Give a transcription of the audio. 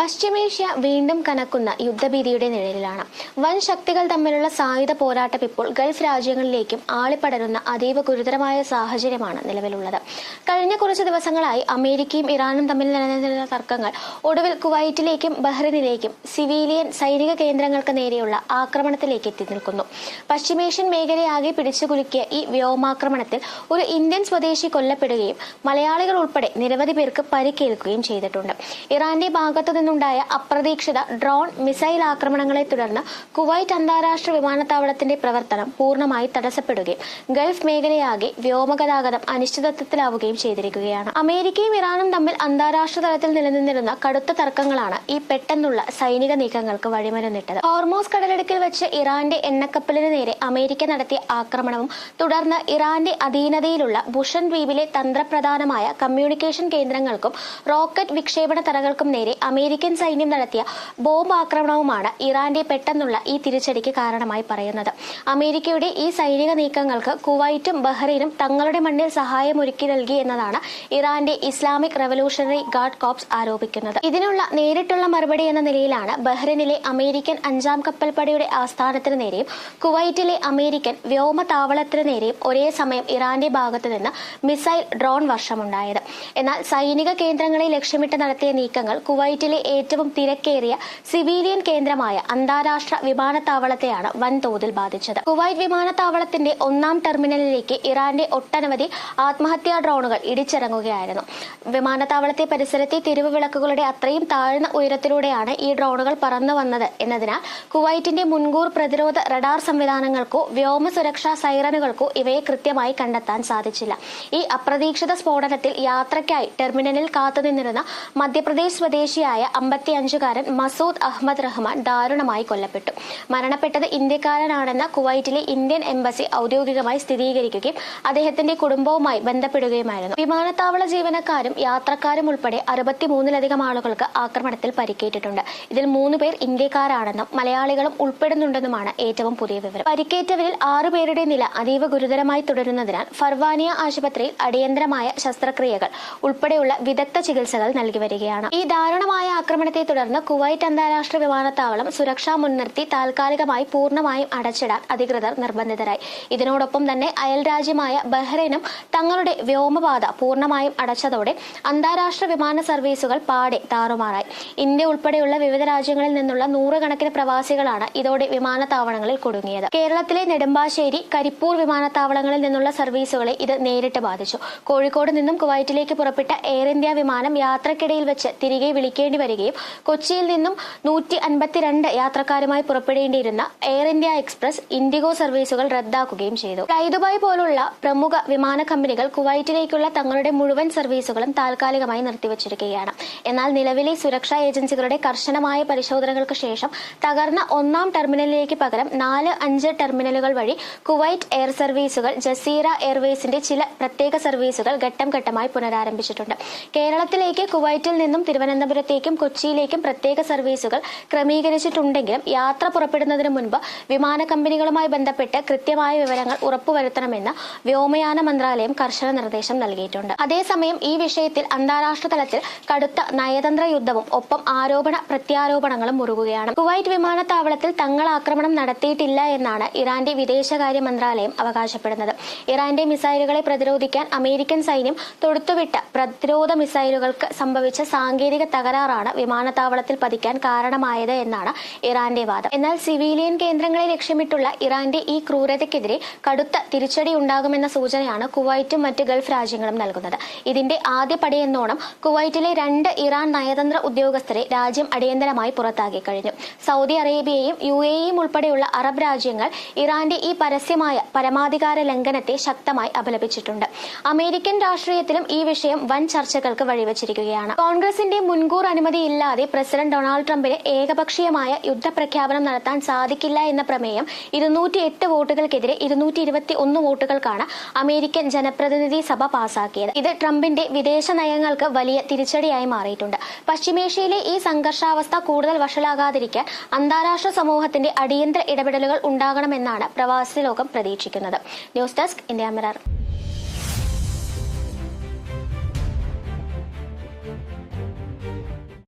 പശ്ചിമേഷ്യ വീണ്ടും കനക്കുന്ന യുദ്ധഭീതിയുടെ നിഴലിലാണ്. വൻ ശക്തികൾ തമ്മിലുള്ള സായുധ പോരാട്ടം ഇപ്പോൾ ഗൾഫ് രാജ്യങ്ങളിലേക്കും ആളിപ്പടരുന്ന അതീവ ഗുരുതരമായ സാഹചര്യമാണ് നിലവിലുള്ളത്. കഴിഞ്ഞ കുറച്ച് ദിവസങ്ങളായി അമേരിക്കയും ഇറാനും തമ്മിൽ നിലനിന്നിരുന്ന തർക്കങ്ങൾ ഒടുവിൽ കുവൈറ്റിലേക്കും ബഹ്റിനിലേക്കും സിവിലിയൻ സൈനിക കേന്ദ്രങ്ങൾക്ക് നേരെയുള്ള ആക്രമണത്തിലേക്ക് എത്തി നിൽക്കുന്നു. പശ്ചിമേഷ്യൻ മേഖലയാകെ പിടിച്ചുകുലുക്കിയ ഈ വ്യോമാക്രമണത്തിൽ ഒരു ഇന്ത്യൻ സ്വദേശി കൊല്ലപ്പെടുകയും മലയാളികൾ ഉൾപ്പെടെ നിരവധി പേർക്ക് പരിക്കേൽക്കുകയും ചെയ്തിട്ടുണ്ട്. ഇറാന്റെ ഭാഗത്തു നിന്നുണ്ടായ അപ്രതീക്ഷിത ഡ്രോൺ മിസൈൽ ആക്രമണങ്ങളെ തുടർന്ന് കുവൈറ്റ് അന്താരാഷ്ട്ര വിമാനത്താവളത്തിന്റെ പ്രവർത്തനം പൂർണ്ണമായി തടസ്സപ്പെടുകയും ഗൾഫ് മേഖലയാകെ വ്യോമഗതാഗതം അനിശ്ചിതത്വത്തിലാവുകയും ചെയ്തിരിക്കുകയാണ്. അമേരിക്കയും ഇറാനും തമ്മിൽ അന്താരാഷ്ട്ര തലത്തിൽ നിലനിന്നിരുന്ന കടുത്ത തർക്കങ്ങളാണ് ഈ പെട്ടെന്നുള്ള സൈനിക നീക്കങ്ങൾക്ക് വഴിമരുന്നിട്ടത്. ഹോർമോസ് കടലിടുക്കിൽ വെച്ച് ഇറാന്റെ എണ്ണക്കപ്പലിന് നേരെ അമേരിക്ക നടത്തിയ ആക്രമണവും തുടർന്ന് ഇറാന്റെ അധീനതയിലുള്ള ബുഷൻ ദ്വീപിലെ തന്ത്രപ്രധാനമായ കമ്മ്യൂണിക്കേഷൻ കേന്ദ്രങ്ങൾക്കും റോക്കറ്റ് വിക്ഷേപണ തറകൾക്കും നേരെ അമേരിക്കൻ സൈന്യം നടത്തിയ ബോംബ് ആക്രമണവുമാണ് ഇറാന്റെ പെട്ടെന്നുള്ള ഈ തിരിച്ചടിക്ക് കാരണമായി പറയുന്നത്. അമേരിക്കയുടെ ഈ സൈനിക നീക്കങ്ങൾക്ക് കുവൈറ്റും ബഹ്റൈനും തങ്ങളുടെ മണ്ണിൽ സഹായമൊരുക്കി നൽകി എന്നതാണ് ഇറാന്റെ ഇസ്ലാമിക് റവല്യൂഷണറി ഗാർഡ് കോർപ്സ് ആരോപിക്കുന്നത്. ഇതിനുള്ള നേരിട്ടുള്ള മറുപടി എന്ന നിലയിലാണ് ബഹ്റൈനിലെ അമേരിക്കൻ 5ാം കപ്പൽപ്പടയുടെ ആസ്ഥാനത്തിന് നേരെയും കുവൈറ്റിലെ അമേരിക്കൻ വ്യോമതാവളത്തിന് നേരെയും ഒരേ സമയം ഇറാന്റെ ഭാഗത്തു നിന്ന് മിസൈൽ ഡ്രോൺ വർഷമുണ്ടായത്. എന്നാൽ സൈനിക കേന്ദ്രങ്ങളെ ലക്ഷ്യമിട്ട് നടത്തിയ നീക്കങ്ങൾ കുവൈറ്റിലെ ഏറ്റവും തിരക്കേറിയ സിവിലിയൻ കേന്ദ്രമായ അന്താരാഷ്ട്ര വിമാനത്താവളത്തെയാണ് വൻതോതിൽ ബാധിച്ചത്. കുവൈറ്റ് വിമാനത്താവളത്തിന്റെ 1ാം ടെർമിനലിലേക്ക് ഇറാന്റെ ഒട്ടനവധി ആത്മഹത്യാ ഡ്രോണുകൾ ഇടിച്ചിറങ്ങുകയായിരുന്നു. വിമാനത്താവളത്തെ പരിസരത്തെ തെരുവ് വിളക്കുകളുടെ അത്രയും താഴ്ന്ന ഉയരത്തിലൂടെയാണ് ഈ ഡ്രോണുകൾ പറന്നു വന്നത് എന്നതിനാൽ കുവൈറ്റിന്റെ മുൻകൂർ പ്രതിരോധ റഡാർ സംവിധാനങ്ങൾക്കോ വ്യോമ സുരക്ഷാ സൈറനുകൾക്കോ ഇവയെ കൃത്യമായി കണ്ടെത്താൻ സാധിച്ചില്ല. ഈ അപ്രതീക്ഷിത സ്ഫോടനത്തിൽ യാത്രയ്ക്കായി ടെർമിനലിൽ കാത്തുനിന്നിരുന്ന മധ്യപ്രദേശ് സ്വദേശിയായ 55-കാരൻ മസൂദ് അഹമ്മദ് റഹ്മാൻ ദാരുണമായി കൊല്ലപ്പെട്ടു. മരണപ്പെട്ടത് ഇന്ത്യക്കാരനാണെന്ന് കുവൈറ്റിലെ ഇന്ത്യൻ എംബസി ഔദ്യോഗികമായി സ്ഥിരീകരിക്കുകയും അദ്ദേഹത്തിന്റെ കുടുംബവുമായി ബന്ധപ്പെടുകയുമായിരുന്നു. വിമാനത്താവള ജീവനക്കാരും യാത്രക്കാരും ഉൾപ്പെടെ 63-ലധികം ആളുകൾക്ക് ആക്രമണത്തിൽ പരിക്കേറ്റിട്ടുണ്ട്. ഇതിൽ 3 പേർ ഇന്ത്യക്കാരാണെന്നും മലയാളികളും ഉൾപ്പെടുന്നുണ്ടെന്നുമാണ് ഏറ്റവും പുതിയ വിവരം. പരിക്കേറ്റവരിൽ 6 പേരുടെ നില അതീവ ഗുരുതരമായി തുടരുന്നതിനാൽ ഫർവാനിയ ആശുപത്രിയിൽ അടിയന്തരമായ ശസ്ത്രക്രിയകൾ ഉൾപ്പെടെയുള്ള വിദഗ്ധ ചികിത്സകൾ നൽകി വരികയാണ്. ഈ ദാരുണമായ ആക്രമണത്തെ തുടർന്ന് കുവൈറ്റ് അന്താരാഷ്ട്ര വിമാനത്താവളം സുരക്ഷ മുൻനിർത്തി താൽക്കാലികമായി പൂർണ്ണമായും അടച്ചിടാൻ അധികൃതർ നിർബന്ധിതരായി. ഇതിനോടൊപ്പം തന്നെ അയൽ രാജ്യമായ ബഹ്റൈനും തങ്ങളുടെ വ്യോമപാത പൂർണ്ണമായും അടച്ചതോടെ അന്താരാഷ്ട്ര വിമാന സർവീസുകൾ പാടെ താറുമാറായി. ഇന്ത്യ ഉൾപ്പെടെയുള്ള വിവിധ രാജ്യങ്ങളിൽ നിന്നുള്ള 100 കണക്കിന് പ്രവാസികളാണ് ഇതോടെ വിമാനത്താവളങ്ങളിൽ കുടുങ്ങിയത്. കേരളത്തിലെ നെടുമ്പാശ്ശേരി, കരിപ്പൂർ വിമാനത്താവളങ്ങളിൽ നിന്നുള്ള സർവീസുകളെ ഇത് നേരിട്ട് ബാധിച്ചു. കോഴിക്കോട് നിന്നും കുവൈറ്റിലേക്ക് പുറപ്പെട്ട എയർ ഇന്ത്യ വിമാനം യാത്രക്കിടയിൽ വെച്ച് തിരികെ വിളിക്കേണ്ടി വരികയും കൊച്ചിയിൽ നിന്നും 152 യാത്രക്കാരുമായി പുറപ്പെടേണ്ടിയിരുന്ന എയർ ഇന്ത്യ എക്സ്പ്രസ്, ഇൻഡിഗോ സർവീസുകൾ റദ്ദാക്കുകയും ചെയ്തു. ഫ്ലൈ ദുബായ് പോലുള്ള പ്രമുഖ വിമാന കമ്പനികൾ കുവൈറ്റിലേക്കുള്ള തങ്ങളുടെ മുഴുവൻ സർവീസുകളും താൽക്കാലികമായി നിർത്തിവച്ചിരിക്കുകയാണ്. എന്നാൽ നിലവിലെ സുരക്ഷാ ഏജൻസികളുടെ കർശനമായ പരിശോധനകൾക്ക് ശേഷം തകർന്ന 1ാം ടെർമിനലിലേക്ക് പകരം 4-5 ടെർമിനലുകൾ വഴി കുവൈറ്റ് എയർ സർവീസുകൾ, ജസീറ എയർവേസിന്റെ ചില പ്രത്യേക സർവീസുകൾ ഘട്ടം ഘട്ടമായി പുനരാരംഭിച്ചിട്ടുണ്ട്. കേരളത്തിലേക്ക് കുവൈറ്റിൽ നിന്നും തിരുവനന്തപുരത്തേക്കും കൊച്ചിയിലേക്കും പ്രത്യേക സർവീസുകൾ ക്രമീകരിച്ചിട്ടുണ്ടെങ്കിലും യാത്ര പുറപ്പെടുന്നതിന് മുൻപ് വിമാന കമ്പനികളുമായി ബന്ധപ്പെട്ട് കൃത്യമായ വിവരങ്ങൾ ഉറപ്പുവരുത്തണമെന്ന് വ്യോമയാന മന്ത്രാലയം കർശന നിർദ്ദേശം നൽകിയിട്ടുണ്ട്. അതേസമയം ഈ വിഷയത്തിൽ അന്താരാഷ്ട്ര തലത്തിൽ കടുത്ത നയതന്ത്ര യുദ്ധവും ഒപ്പം ആരോപണ പ്രത്യാരോപണങ്ങളും മുറുകുകയാണ്. കുവൈറ്റ് വിമാനത്താവളത്തിൽ തങ്ങൾ ആക്രമണം നടത്തിയിട്ടില്ല എന്നാണ് ഇറാന്റെ വിദേശകാര്യ മന്ത്രാലയം അവകാശപ്പെടുന്നത്. ഇറാന്റെ മിസൈലുകളെ പ്രതിരോധിക്കാൻ അമേരിക്കൻ സൈന്യം തൊടുത്തുവിട്ട പ്രതിരോധ മിസൈലുകൾക്ക് സംഭവിച്ച സാങ്കേതിക തകരാറാണ് വിമാനത്താവളത്തിൽ പതിക്കാൻ കാരണമായത് എന്നാണ് ഇറാന്റെ വാദം. എന്നാൽ സിവിലിയൻ കേന്ദ്രങ്ങളെ ലക്ഷ്യമിട്ടുള്ള ഇറാന്റെ ഈ ക്രൂരതയ്ക്കെതിരെ കടുത്ത തിരിച്ചടി ഉണ്ടാകുമെന്ന സൂചനയാണ് കുവൈറ്റും മറ്റ് ഗൾഫ് രാജ്യങ്ങളും നൽകുന്നത്. ഇതിന്റെ ആദ്യ പടിയെന്നോണം കുവൈറ്റിലെ 2 ഇറാൻ നയതന്ത്ര ഉദ്യോഗസ്ഥരെ രാജ്യം അടിയന്തരമായി പുറത്താക്കി കഴിഞ്ഞു. സൗദി അറേബ്യയും UAEയും ഉൾപ്പെടെയുള്ള അറബ് രാജ്യങ്ങൾ ഇറാന്റെ ഈ പരസ്യമായ പരമാധികാര ലംഘനത്തെ ശക്തമായി അപലപിച്ചിട്ടുണ്ട്. അമേരിക്കൻ രാഷ്ട്രീയത്തിലും ഈ വിഷയം വൻ ചർച്ചകൾക്ക് വഴിവെച്ചിരിക്കുകയാണ്. കോൺഗ്രസിന്റെ മുൻകൂർ അനുമതിയില്ലാതെ പ്രസിഡന്റ് ഡൊണാൾഡ് ട്രംപിന് ഏകപക്ഷീയമായ യുദ്ധപ്രഖ്യാപനം നടത്താൻ സാധിക്കില്ല എന്ന പ്രമേയം 208 വോട്ടുകൾക്കെതിരെ 221 വോട്ടുകൾക്കാണ് അമേരിക്കൻ ജനപ്രതിനിധി സഭ പാസാക്കിയത്. ഇത് ട്രംപിന്റെ വിദേശ നയങ്ങൾക്ക് വലിയ തിരിച്ചടിയായി മാറിയിട്ടുണ്ട്. പശ്ചിമേഷ്യയിലെ ഈ സംഘർഷാവസ്ഥ കൂടുതൽ വഷളാകാതിരിക്കാൻ അന്താരാഷ്ട്ര സമൂഹത്തിന്റെ അടിയന്തര ഇടപെടലുകൾ ഉണ്ടാകണമെന്നാണ് പ്രവാസി ലോകം പ്രതീക്ഷിക്കുന്നത്. News desk, India mirror.